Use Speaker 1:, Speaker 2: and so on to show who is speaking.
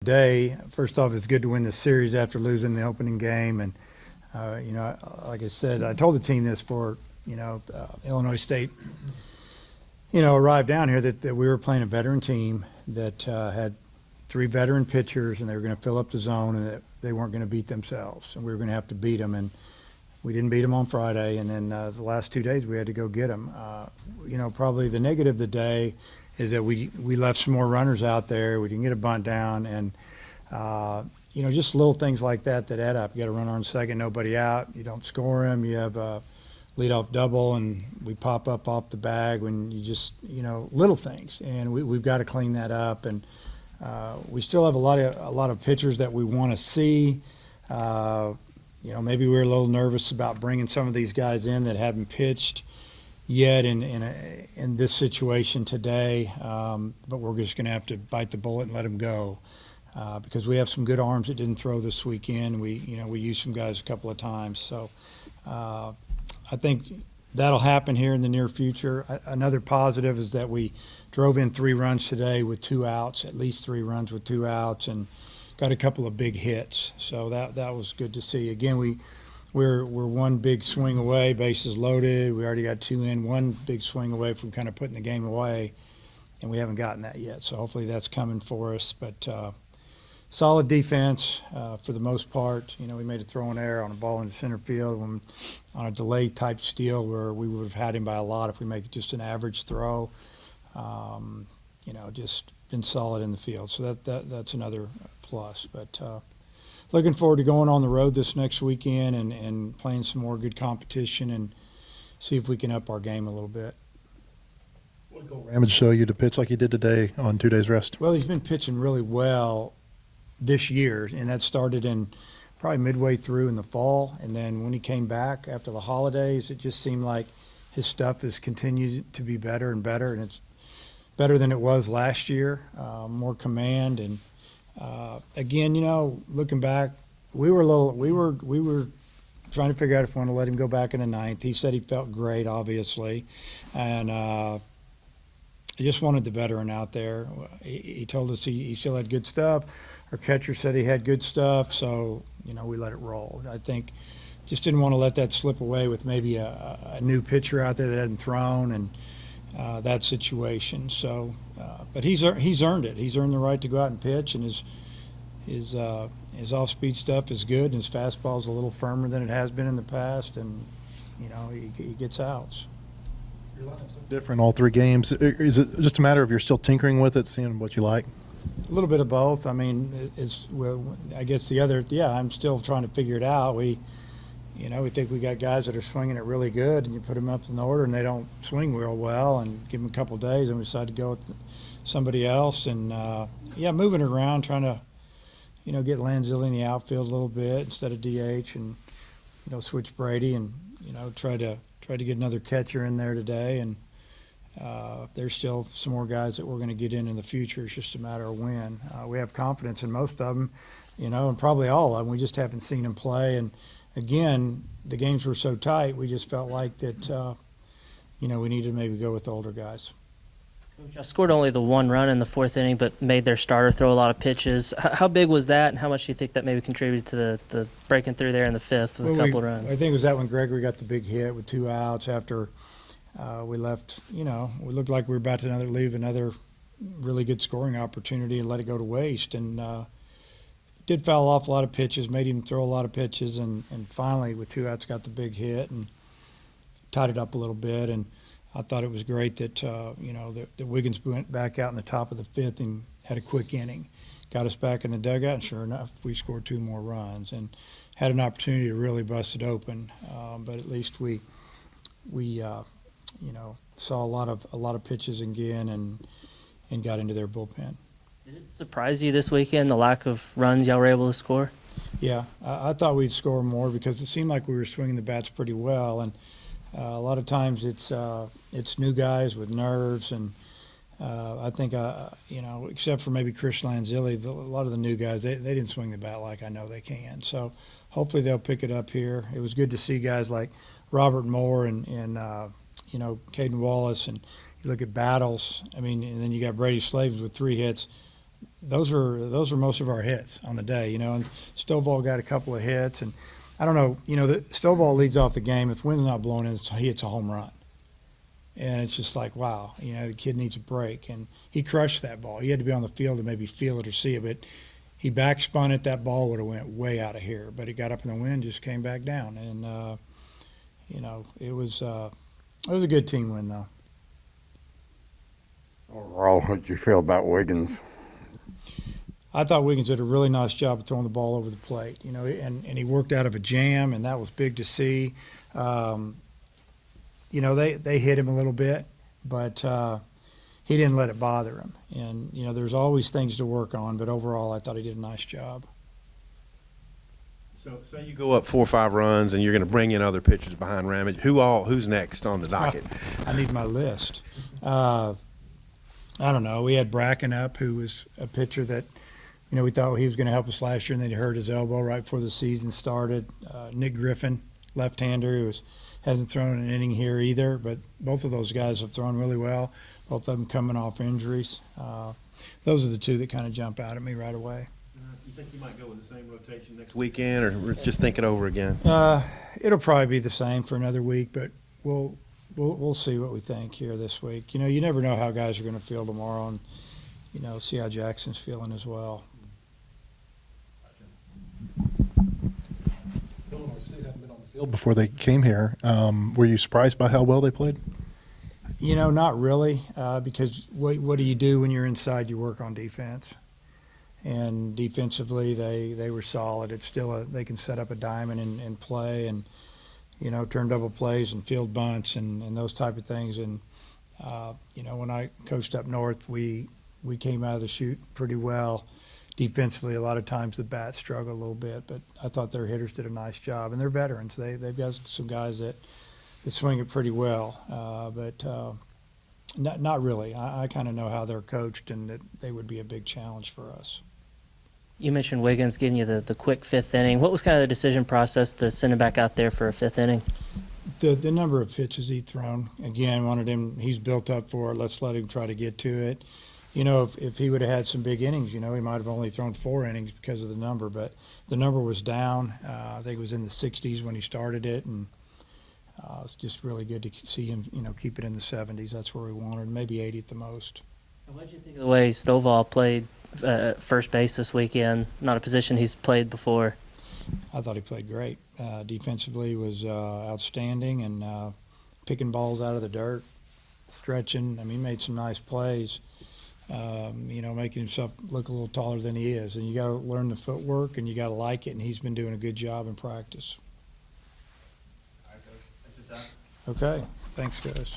Speaker 1: Today, first off, it's good to win the series after losing the opening game. And, like I said, I told the team this for, Illinois State, arrived down here that we were playing a veteran team that had three veteran pitchers, and they were going to fill up the zone, and that they weren't going to beat themselves. And we were going to have to beat them. And we didn't beat them on Friday. And then the last 2 days we had to go get them. Probably the negative of the day is that we left some more runners out there. We didn't get a bunt down, and just little things like that add up. You got a runner on second, nobody out. You don't score him. You have a leadoff double, and we pop up off the bag when you just little things, and we've got to clean that up. And we still have a lot of pitchers that we want to see. Maybe we're a little nervous about bringing some of these guys in that haven't pitched yet in this situation today, but we're just going to have to bite the bullet and let them go because we have some good arms that didn't throw this weekend. We used some guys a couple of times, so I think that'll happen here in the near future. Another positive is that we drove in 3 runs today with 2 outs, at least 3 runs with 2 outs, and got a couple of big hits. So that was good to see. Again, we're one big swing away, bases loaded. We already got 2 in, one big swing away from kind of putting the game away, and we haven't gotten that yet. So hopefully that's coming for us. But solid defense for the most part. We made a throw in error on a ball into center field on a delay type steal where we would have had him by a lot if we make just an average throw. Just been solid in the field. So that's another plus. But looking forward to going on the road this next weekend and playing some more good competition and see if we can up our game a little bit.
Speaker 2: What did Cole Ramage show you to pitch like he did today on 2 days rest?
Speaker 1: Well, he's been pitching really well this year, and that started in probably midway through in the fall. And then when he came back after the holidays, it just seemed like his stuff has continued to be better and better, and it's better than it was last year, more command. And again, looking back, we were trying to figure out if we want to let him go back in the 9th. He said he felt great, obviously, and I just wanted the veteran out there. He told us he still had good stuff. Our catcher said he had good stuff, so we let it roll. I think just didn't want to let that slip away with maybe a new pitcher out there that hadn't thrown and that situation. So, but he's earned it. He's earned the right to go out and pitch, and his off-speed stuff is good, and his fastball is a little firmer than it has been in the past, and he gets outs.
Speaker 2: Your lineup's different all 3 games. Is it just a matter of you're still tinkering with it, seeing what you like?
Speaker 1: A little bit of both. I mean, I guess I'm still trying to figure it out. We think we got guys that are swinging it really good, and you put them up in the order, and they don't swing real well, and give them a couple of days, and we decide to go with somebody else. And, moving around, trying to, get Lanzilli in the outfield a little bit instead of DH and, switch Brady and, try to get another catcher in there today. And there's still some more guys that we're going to get in the future. It's just a matter of when. We have confidence in most of them, and probably all of them. We just haven't seen them play. And, again, the games were so tight, we just felt like that, we needed to maybe go with the older guys.
Speaker 3: Coach, I scored only the 1 run in the 4th inning, but made their starter throw a lot of pitches. How big was that, and how much do you think that maybe contributed to the breaking through there in the 5th with a couple of runs?
Speaker 1: I think it was that when Gregory got the big hit with 2 outs after we left. We looked like we were about to leave another really good scoring opportunity and let it go to waste. And did foul off a lot of pitches, made him throw a lot of pitches, and finally with 2 outs got the big hit and tied it up a little bit. And I thought it was great that that Wiggins went back out in the top of the 5th and had a quick inning, got us back in the dugout, and sure enough, we scored 2 more runs and had an opportunity to really bust it open. But at least we saw a lot of pitches again and got into their bullpen.
Speaker 3: Did it surprise you this weekend, the lack of runs y'all were able to score?
Speaker 1: Yeah, I thought we'd score more because it seemed like we were swinging the bats pretty well, and a lot of times it's new guys with nerves, and I think except for maybe Chris Lanzilli, a lot of the new guys they didn't swing the bat like I know they can. So hopefully they'll pick it up here. It was good to see guys like Robert Moore and Caden Wallace, and you look at Battles. I mean, and then you got Brady Slaves with 3 hits. those are most of our hits on the day, you know. And Stovall got a couple of hits, and I don't know, you know, Stovall leads off the game. If the wind's not blowing in, he hits a home run, and it's just like, wow, you know, the kid needs a break, and he crushed that ball. He had to be on the field to maybe feel it or see it, but he backspun it. That ball would have went way out of here, but it got up in the wind, just came back down, and you know, it was a good team win though.
Speaker 4: Overall, what did you feel about Wiggins?
Speaker 1: I thought Wiggins did a really nice job of throwing the ball over the plate, you know, and he worked out of a jam, and that was big to see. You know, they hit him a little bit, but he didn't let it bother him. And, you know, there's always things to work on, but overall I thought he did a nice job.
Speaker 5: So say you go up 4 or 5 runs and you're going to bring in other pitchers behind Ramage. Who's next on the docket?
Speaker 1: I need my list. I don't know. We had Bracken up, who was a pitcher that, you know, we thought he was going to help us last year, and then he hurt his elbow right before the season started. Nick Griffin, left-hander, who hasn't thrown an inning here either, but both of those guys have thrown really well, both of them coming off injuries. Those are the two that kind of jump out at me right away.
Speaker 5: You think you might go with the same rotation next weekend, or just think it over again?
Speaker 1: It'll probably be the same for another week, but we'll see what we think here this week. You know, you never know how guys are going to feel tomorrow, and, you know, see how Jackson's feeling as well.
Speaker 2: Illinois State hadn't been on the field before they came here. Were you surprised by how well they played?
Speaker 1: You know, not really, because what do you do when you're inside? You work on defense. And defensively, they were solid. It's still they can set up a diamond and play, and, you know, turn double plays and field bunts and those type of things. And, you know, when I coached up north, we came out of the chute pretty well. Defensively, a lot of times the bats struggle a little bit, but I thought their hitters did a nice job. And they're veterans. They've got some guys that swing it pretty well, but not really. I kind of know how they're coached, and that they would be a big challenge for us.
Speaker 3: You mentioned Wiggins giving you the quick 5th inning. What was kind of the decision process to send him back out there for a 5th inning?
Speaker 1: The number of pitches he'd thrown, again, wanted him, he's built up for it. Let's let him try to get to it. You know, if he would have had some big innings, you know, he might have only thrown 4 innings because of the number, but the number was down. I think it was in the 60s when he started it, and it's just really good to see him, you know, keep it in the 70s. That's where we wanted, maybe 80 at the most.
Speaker 3: What did you think of the way Stovall played first base this weekend? Not a position he's played before.
Speaker 1: I thought he played great. Defensively was outstanding, and picking balls out of the dirt, stretching. I mean, he made some nice plays. You know, making himself look a little taller than he is. And you got to learn the footwork, and you got to like it, and he's been doing a good job in practice. Okay, thanks, guys.